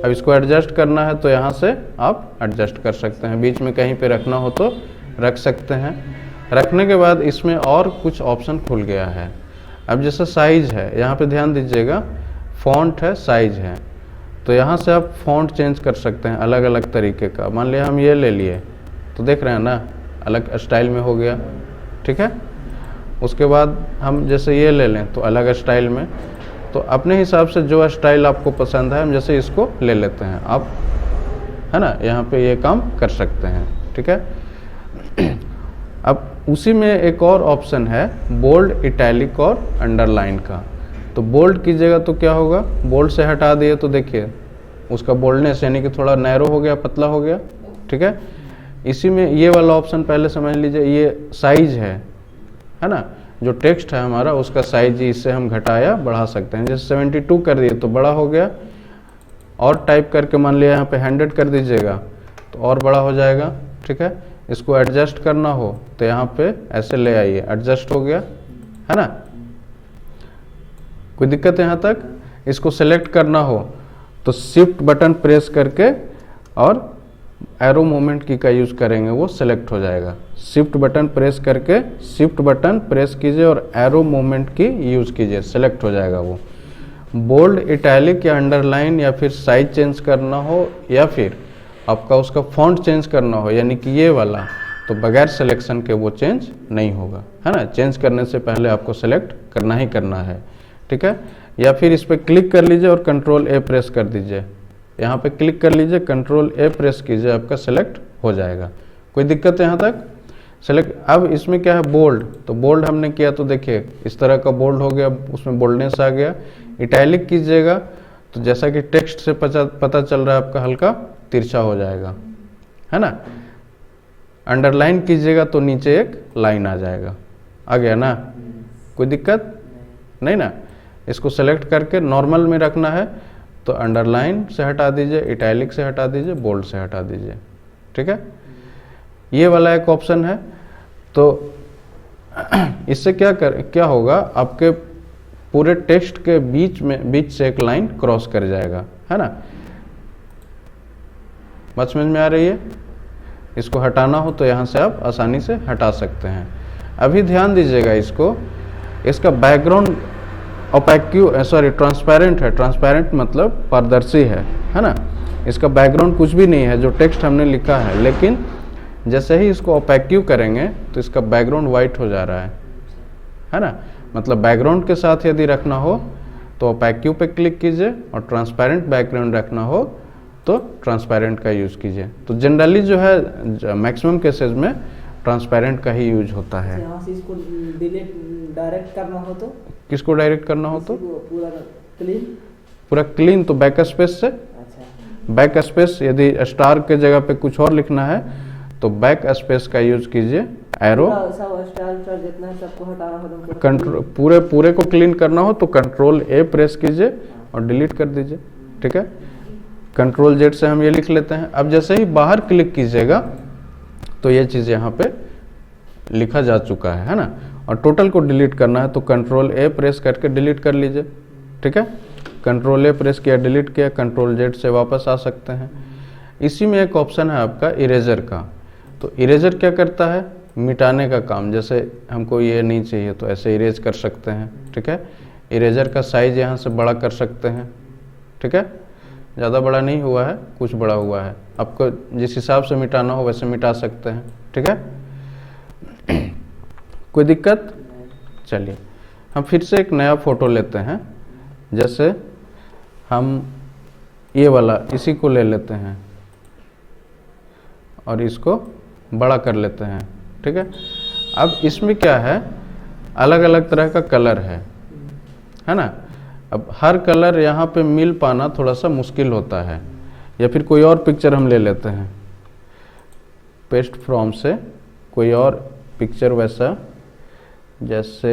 Speaker 1: अब इसको एडजस्ट करना है तो यहाँ से आप एडजस्ट कर सकते हैं, बीच में कहीं पे रखना हो तो रख सकते हैं। रखने के बाद इसमें और कुछ ऑप्शन खुल गया है। अब जैसे साइज है, यहाँ पे ध्यान दीजिएगा, फॉन्ट है, साइज है, तो यहाँ से आप फॉन्ट चेंज कर सकते हैं अलग अलग तरीके का। मान लिया हम ये ले लिए तो देख रहे हैं ना, अलग स्टाइल में हो गया, ठीक है। उसके बाद हम जैसे ये ले लें तो अलग स्टाइल में, तो अपने हिसाब से जो स्टाइल आपको पसंद है हम जैसे इसको ले लेते हैं आप, है ना, यहाँ पे ये काम कर सकते हैं, ठीक है। अब उसी में एक और ऑप्शन है बोल्ड, इटैलिक और अंडरलाइन का। तो बोल्ड कीजिएगा तो क्या होगा, बोल्ड से हटा दिए तो देखिए उसका बोल्डनेस यानी कि थोड़ा नैरो हो गया, पतला हो गया, ठीक है। इसी में ये वाला ऑप्शन पहले समझ लीजिए, ये साइज है ना, जो टेक्स्ट है हमारा उसका साइज इससे हम घटाया बढ़ा सकते हैं। जैसे 72 कर दिए तो बड़ा हो गया, और टाइप करके मान लिया यहाँ पे 100 कर दीजिएगा तो और बड़ा हो जाएगा, ठीक है। इसको एडजस्ट करना हो तो यहाँ पे ऐसे ले आइए, एडजस्ट हो गया, है ना, कोई दिक्कत है यहाँ तक। इसको सेलेक्ट करना हो तो शिफ्ट बटन प्रेस करके और एरो मूवमेंट की का यूज करेंगे, वो सेलेक्ट हो जाएगा। शिफ्ट बटन प्रेस करके, शिफ्ट बटन प्रेस कीजिए और एरो मूवमेंट की यूज कीजिए, सेलेक्ट हो जाएगा वो। बोल्ड, इटैलिक या अंडरलाइन या फिर साइज चेंज करना हो या फिर आपका उसका फॉन्ट चेंज करना हो, यानी कि ये वाला, तो बगैर सिलेक्शन के वो चेंज नहीं होगा, है ना। चेंज करने से पहले आपको सेलेक्ट करना ही करना है, ठीक है। या फिर इस पर क्लिक कर लीजिए और कंट्रोल ए प्रेस कर दीजिए, यहाँ पे क्लिक कर लीजिए, कंट्रोल ए प्रेस कीजिए, आपका सेलेक्ट हो जाएगा। कोई दिक्कत है यहाँ तक सेलेक्ट। अब इसमें क्या है बोल्ड, तो बोल्ड हमने किया तो देखिए इस तरह का बोल्ड हो गया, उसमें बोल्डनेस आ गया। इटैलिक कीजिएगा तो जैसा कि टेक्स्ट से पता चल रहा है आपका हल्का तिरछा हो जाएगा, है ना। अंडरलाइन कीजिएगा तो नीचे एक लाइन आ जाएगा, आ गया ना, कोई दिक्कत नहीं ना। इसको सेलेक्ट करके नॉर्मल में रखना है तो अंडरलाइन से हटा दीजिए, इटैलिक से हटा दीजिए, बोल्ड से हटा दीजिए, ठीक है। ये वाला एक ऑप्शन है। तो इससे क्या होगा, आपके पूरे टेक्स्ट के बीच से एक लाइन क्रॉस कर जाएगा, है ना। बात समझ में आ रही है। इसको हटाना हो तो यहाँ से आप आसानी से हटा सकते हैं। अभी ध्यान दीजिएगा इसको, इसका बैकग्राउंड ट्रांसपेरेंट है। ट्रांसपेरेंट मतलब पारदर्शी है ना। इसका बैकग्राउंड कुछ भी नहीं है, जो टेक्स्ट हमने लिखा है, लेकिन जैसे ही इसको ओपेक्यू करेंगे तो इसका बैकग्राउंड वाइट हो जा रहा है ना। मतलब बैकग्राउंड के साथ यदि रखना हो तो ओपेक्यू पे क्लिक कीजिए, और ट्रांसपेरेंट बैकग्राउंड रखना हो तो ट्रांसपेरेंट का यूज़ कीजिए। तो जनरली जो है मैक्सिमम केसेस में ट्रांसपेरेंट का ही यूज होता है।
Speaker 2: यहाँ से इसको डिलीट डायरेक्ट करना हो तो,
Speaker 1: किसको डायरेक्ट करना हो तो
Speaker 2: पूरा क्लीन
Speaker 1: तो बैक स्पेस से।
Speaker 2: अच्छा,
Speaker 1: बैक स्पेस, यदि स्टार के जगह पे कुछ और लिखना है तो बैक स्पेस का यूज कीजिए। एरो
Speaker 2: सब स्टार जितना है सबको हटाना हो तो
Speaker 1: कंट्रोल पूरे को क्लीन करना हो तो कंट्रोल ए प्रेस कीजिए और डिलीट कर दीजिए, ठीक है। कंट्रोल जेड से हम ये लिख लेते हैं। अब जैसे ही बाहर क्लिक कीजिएगा तो ये चीज़ यहाँ पे लिखा जा चुका है ना। और टोटल को डिलीट करना है तो कंट्रोल ए प्रेस करके डिलीट कर लीजिए, ठीक है। कंट्रोल ए प्रेस किया, डिलीट किया, कंट्रोल जेड से वापस आ सकते हैं। इसी में एक ऑप्शन है आपका इरेजर का। तो इरेजर क्या करता है, मिटाने का काम। जैसे हमको ये नहीं चाहिए तो ऐसे इरेज कर सकते हैं, ठीक है। इरेजर का साइज यहाँ से बड़ा कर सकते हैं, ठीक है। ज़्यादा बड़ा नहीं हुआ है, कुछ बड़ा हुआ है। आपको जिस हिसाब से मिटाना हो वैसे मिटा सकते हैं, ठीक है। कोई दिक्कत। चलिए हम फिर से एक नया फ़ोटो लेते हैं। जैसे हम ये वाला इसी को ले लेते हैं और इसको बड़ा कर लेते हैं, ठीक है। अब इसमें क्या है, अलग अलग तरह का कलर है ना। अब हर कलर यहाँ पे मिल पाना थोड़ा सा मुश्किल होता है। या फिर कोई और पिक्चर हम ले लेते हैं, पेस्ट फ्रॉम से कोई और पिक्चर वैसा, जैसे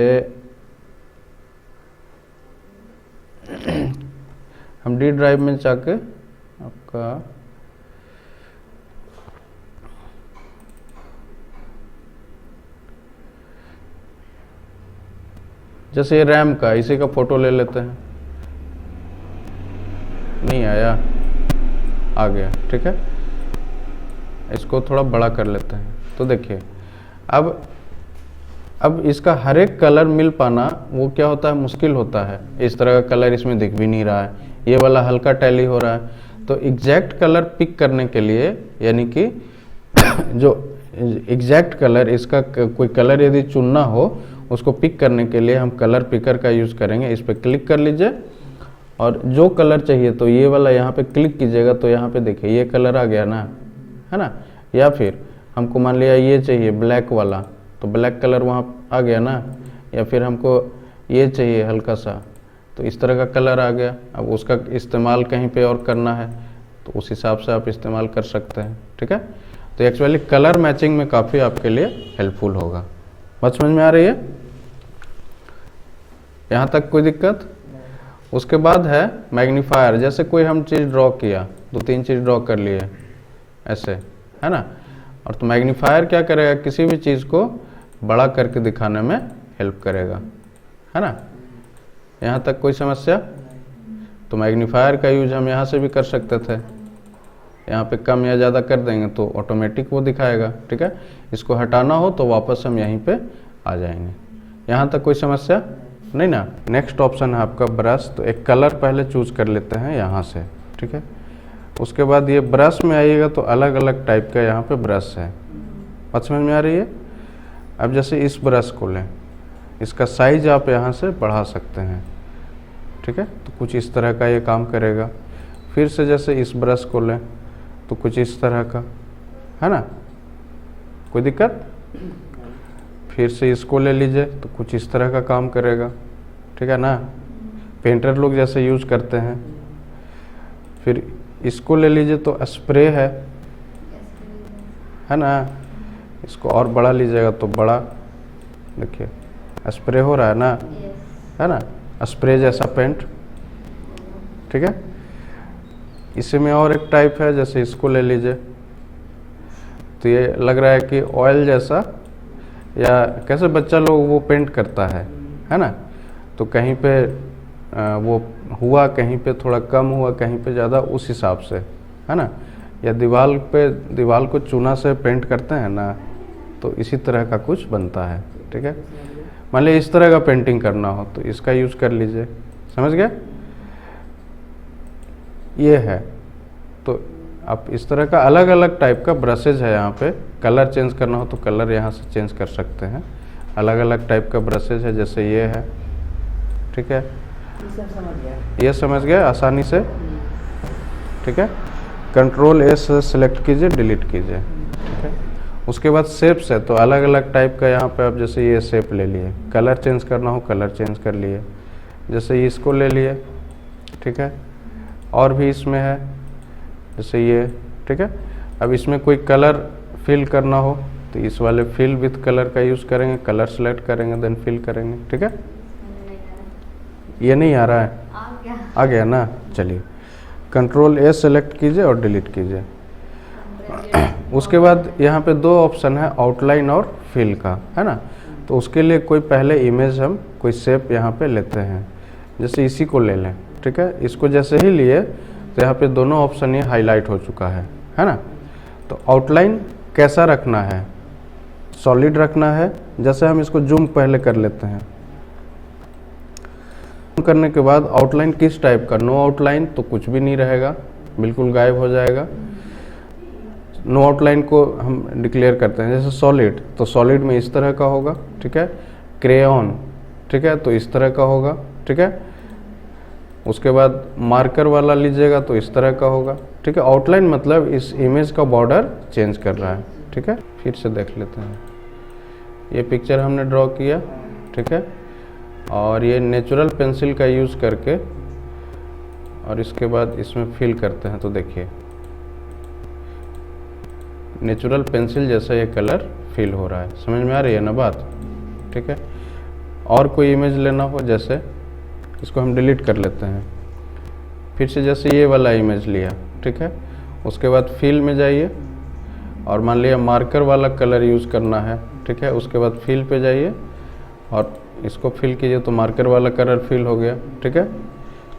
Speaker 1: हम डी ड्राइव में जाके आपका जैसे ये रैम का, इसी का फोटो ले लेते हैं। नहीं आया, आ गया, ठीक है। इसको थोड़ा बड़ा कर लेते हैं। तो देखिए अब इसका हर एक कलर मिल पाना वो क्या होता है, मुश्किल होता है। इस तरह का कलर इसमें दिख भी नहीं रहा है, ये वाला हल्का टैली हो रहा है। तो एग्जैक्ट कलर पिक करने के लिए, यानी कि जो एग्जैक्ट कलर, इसका कोई कलर यदि चुनना हो उसको पिक करने के लिए हम कलर पिकर का यूज़ करेंगे। इस पर क्लिक कर लीजिए और जो कलर चाहिए तो ये वाला यहाँ पे क्लिक कीजिएगा तो यहाँ पे देखिए ये कलर आ गया ना, है ना। या फिर हमको मान लिया ये चाहिए ब्लैक वाला, तो ब्लैक कलर वहाँ आ गया ना। या फिर हमको ये चाहिए हल्का सा, तो इस तरह का कलर आ गया। अब उसका इस्तेमाल कहीं पे और करना है तो उस हिसाब से आप इस्तेमाल कर सकते हैं, ठीक है। तो एक्चुअली कलर मैचिंग में काफ़ी आपके लिए हेल्पफुल होगा। बात समझ में आ रही है, यहाँ तक कोई दिक्कत। उसके बाद है मैग्नीफायर। जैसे कोई हम चीज़ ड्रॉ किया, 2-3 चीज़ ड्रॉ कर लिए ऐसे, है ना। और तो मैग्नीफायर क्या करेगा, किसी भी चीज़ को बड़ा करके दिखाने में हेल्प करेगा, है ना। यहाँ तक कोई समस्या। तो मैग्नीफायर का यूज हम यहाँ से भी कर सकते थे। यहाँ पे कम या ज़्यादा कर देंगे तो ऑटोमेटिक वो दिखाएगा, ठीक है। इसको हटाना हो तो वापस हम यहीं पे आ जाएंगे। यहाँ तक कोई समस्या नहीं ना। नेक्स्ट ऑप्शन है आपका ब्रश। तो एक कलर पहले चूज कर लेते हैं यहाँ से, ठीक है। उसके बाद ये ब्रश में आइएगा तो अलग अलग टाइप का यहाँ पे ब्रश है। बात समझ में आ रही है। अब जैसे इस ब्रश को लें, इसका साइज आप यहाँ से बढ़ा सकते हैं, ठीक है। तो कुछ इस तरह का ये काम करेगा। फिर से जैसे इस ब्रश को लें तो कुछ इस तरह का, है ना। कोई दिक्कत। फिर से इसको ले लीजिए तो कुछ इस तरह का काम करेगा, ठीक है ना। पेंटर लोग जैसे यूज करते हैं। फिर इसको ले लीजिए तो स्प्रे है ना। इसको और बड़ा लीजिएगा तो बड़ा, देखिए स्प्रे हो रहा है ना, है ना। स्प्रे जैसा पेंट, ठीक है। इसी में और एक टाइप है, जैसे इसको ले लीजिए तो ये लग रहा है कि ऑयल जैसा, या कैसे बच्चा लोग वो पेंट करता है ना। तो कहीं पे वो हुआ, कहीं पे थोड़ा कम हुआ, कहीं पे ज़्यादा, उस हिसाब से, है ना। या दीवार को चूना से पेंट करते हैं ना, तो इसी तरह का कुछ बनता है, ठीक है। मान लीजिए इस तरह का पेंटिंग करना हो तो इसका यूज कर लीजिए, समझ गए। ये है, तो आप इस तरह का अलग अलग टाइप का ब्रशेज है। यहाँ पे कलर चेंज करना हो तो कलर यहाँ से चेंज कर सकते हैं। अलग अलग टाइप का ब्रशेज है, जैसे ये है, ठीक है। ये समझ गए आसानी से, ठीक है। कंट्रोल ए से सिलेक्ट कीजिए, डिलीट कीजिए, ठीक है। उसके बाद शेप्स है, तो अलग अलग टाइप का यहाँ पे आप जैसे ये शेप ले लिए, कलर चेंज करना हो कलर चेंज कर लिए, जैसे इसको ले लिए, ठीक है। और भी इसमें है जैसे ये, ठीक है। अब इसमें कोई कलर फिल करना हो तो इस वाले फिल विथ कलर का यूज़ करेंगे, कलर सेलेक्ट करेंगे, देन फिल करेंगे, ठीक है। ये नहीं आ रहा है, आ गया ना। चलिए कंट्रोल ए सेलेक्ट कीजिए और डिलीट कीजिए। उसके बाद यहाँ पे दो ऑप्शन है, आउटलाइन और फिल का, है ना। तो उसके लिए कोई पहले इमेज हम कोई शेप यहाँ पे लेते हैं, जैसे इसी को ले लें, ठीक है। इसको जैसे ही लिए तो यहाँ पे दोनों ऑप्शन ये हाईलाइट हो चुका है ना। तो आउटलाइन कैसा रखना है, सॉलिड रखना है। जैसे हम इसको जूम पहले कर लेते हैं, करने के बाद आउटलाइन किस टाइप का, नो आउटलाइन तो कुछ भी नहीं रहेगा, बिल्कुल गायब हो जाएगा। नो आउटलाइन को हम डिक्लेयर करते हैं, जैसे सॉलिड, तो सॉलिड में इस तरह का होगा, ठीक है। क्रेयॉन, ठीक है, तो इस तरह का होगा, ठीक है। उसके बाद मार्कर वाला लीजिएगा तो इस तरह का होगा, ठीक है। आउटलाइन मतलब इस इमेज का बॉर्डर चेंज कर रहा है, ठीक है। फिर से देख लेते हैं, ये पिक्चर हमने ड्रॉ किया, ठीक है। और ये नेचुरल पेंसिल का यूज़ करके और इसके बाद इसमें फिल करते हैं, तो देखिए नेचुरल पेंसिल जैसा ये कलर फिल हो रहा है। समझ में आ रही है ना बात, ठीक है। और कोई इमेज लेना हो, जैसे इसको हम डिलीट कर लेते हैं, फिर से जैसे ये वाला इमेज लिया, ठीक है। उसके बाद फिल में जाइए और मान लिया मार्कर वाला कलर यूज़ करना है, ठीक है। उसके बाद फिल पे जाइए और इसको फिल कीजिए, तो मार्कर वाला कलर फिल हो गया, ठीक है।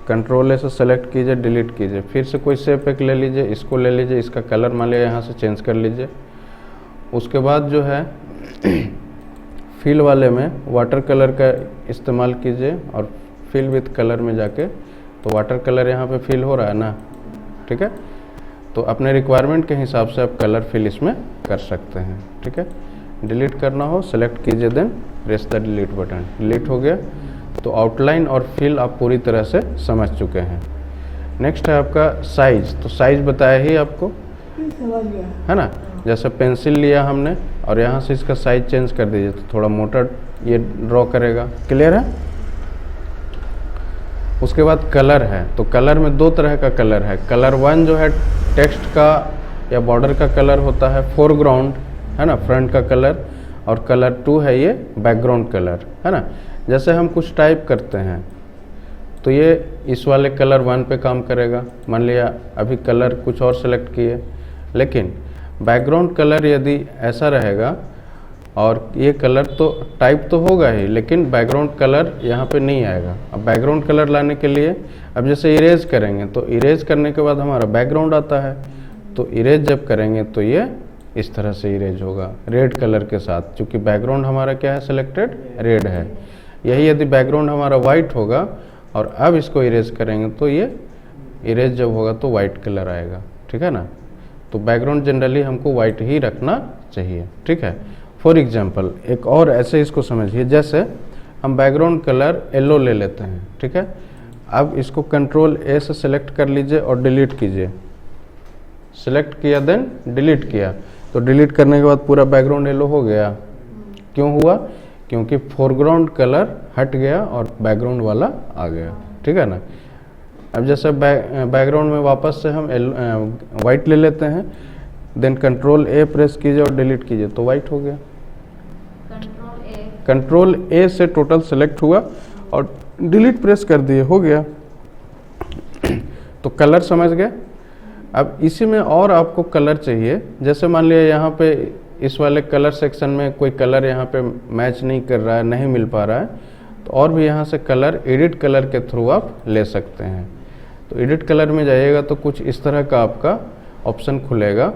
Speaker 1: कंट्रोल ए से सेलेक्ट कीजिए, डिलीट कीजिए, फिर से कोई शेप एक ले लीजिए, इसको ले लीजिए, इसका कलर मान लिया यहाँ से चेंज कर लीजिए। उसके बाद जो है फिल वाले में वाटर कलर का इस्तेमाल कीजिए और फिल विथ कलर में जाके, तो वाटर कलर यहाँ पे फिल हो रहा है ना, ठीक है। तो अपने रिक्वायरमेंट के हिसाब से आप कलर फिल इसमें कर सकते हैं, ठीक है। डिलीट करना हो सेलेक्ट कीजिए, then press the delete button, delete हो गया। तो आउटलाइन और फिल आप पूरी तरह से समझ चुके हैं। नेक्स्ट है आपका साइज, तो साइज बताया ही आपको, है ना। जैसे पेंसिल लिया हमने और यहाँ से इसका साइज चेंज कर दीजिए, तो थोड़ा मोटा ये ड्रॉ करेगा, क्लियर है। उसके बाद कलर है, तो कलर में दो तरह का कलर है। कलर वन जो है टेक्स्ट का या बॉर्डर का कलर होता है, फोरग्राउंड, है ना, फ्रंट का कलर। और कलर टू है ये बैकग्राउंड कलर, है ना। जैसे हम कुछ टाइप करते हैं तो ये इस वाले कलर वन पे काम करेगा। मान लिया अभी कलर कुछ और सेलेक्ट किए, लेकिन बैकग्राउंड कलर यदि ऐसा रहेगा और ये कलर तो टाइप तो होगा ही, लेकिन बैकग्राउंड कलर यहाँ पे नहीं आएगा। अब बैकग्राउंड कलर लाने के लिए अब जैसे इरेज करेंगे, तो इरेज करने के बाद हमारा बैकग्राउंड आता है, तो इरेज जब करेंगे तो ये इस तरह से इरेज होगा रेड कलर के साथ, क्योंकि बैकग्राउंड हमारा क्या है, सिलेक्टेड रेड है। यही यदि बैकग्राउंड हमारा वाइट होगा और अब इसको इरेज करेंगे तो ये इरेज जब होगा तो वाइट कलर आएगा, ठीक है ना। तो बैकग्राउंड जनरली हमको वाइट ही रखना चाहिए, ठीक है। फॉर एग्जांपल एक और ऐसे इसको समझिए, जैसे हम बैकग्राउंड कलर येलो ले लेते हैं, ठीक है। अब इसको कंट्रोल ए से सेलेक्ट कर लीजिए और डिलीट कीजिए। सेलेक्ट किया देन डिलीट किया, तो डिलीट करने के बाद पूरा बैकग्राउंड येलो हो गया। क्यों हुआ, क्योंकि फोरग्राउंड कलर हट गया और बैकग्राउंड वाला आ गया, ठीक है ना। अब जैसे बैकग्राउंड में वापस से हम वाइट ले लेते हैं, देन कंट्रोल ए प्रेस कीजिए और डिलीट कीजिए, तो वाइट हो गया। कंट्रोल ए से टोटल सेलेक्ट हुआ और डिलीट प्रेस कर दिए, हो गया। तो कलर समझ गए। अब इसी में और आपको कलर चाहिए, जैसे मान लिया यहाँ पे इस वाले कलर सेक्शन में कोई कलर यहाँ पे मैच नहीं कर रहा है, नहीं मिल पा रहा है, तो और भी यहाँ से कलर एडिट कलर के थ्रू आप ले सकते हैं। तो एडिट कलर में जाइएगा तो कुछ इस तरह का आपका ऑप्शन खुलेगा।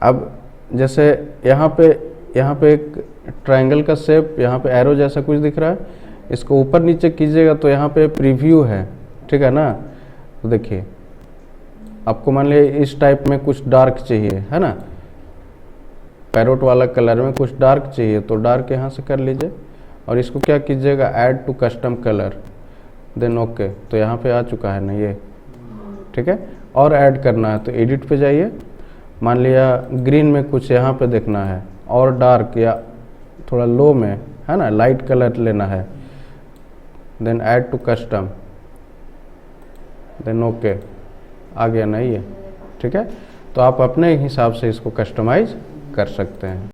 Speaker 1: अब जैसे यहाँ पे एक ट्रायंगल का शेप, यहाँ पे एरो जैसा कुछ दिख रहा है, इसको ऊपर नीचे कीजिएगा तो यहाँ पे प्रीव्यू है, ठीक है ना। तो देखिए आपको मान लिया इस टाइप में कुछ डार्क चाहिए, है ना, पैरोट वाला कलर में कुछ डार्क चाहिए, तो डार्क यहाँ से कर लीजिए और इसको क्या कीजिएगा, add to custom colour, then okay. तो यहाँ पे आ चुका है ना ये, ठीक है। और ऐड करना है तो एडिट पे जाइए, मान लिया ग्रीन में कुछ यहाँ पे देखना है और डार्क या थोड़ा लो में, है ना, लाइट कलर लेना है, then add to custom, then okay, आ गया ना ये, ठीक है। तो आप अपने हिसाब से इसको कस्टमाइज कर सकते हैं।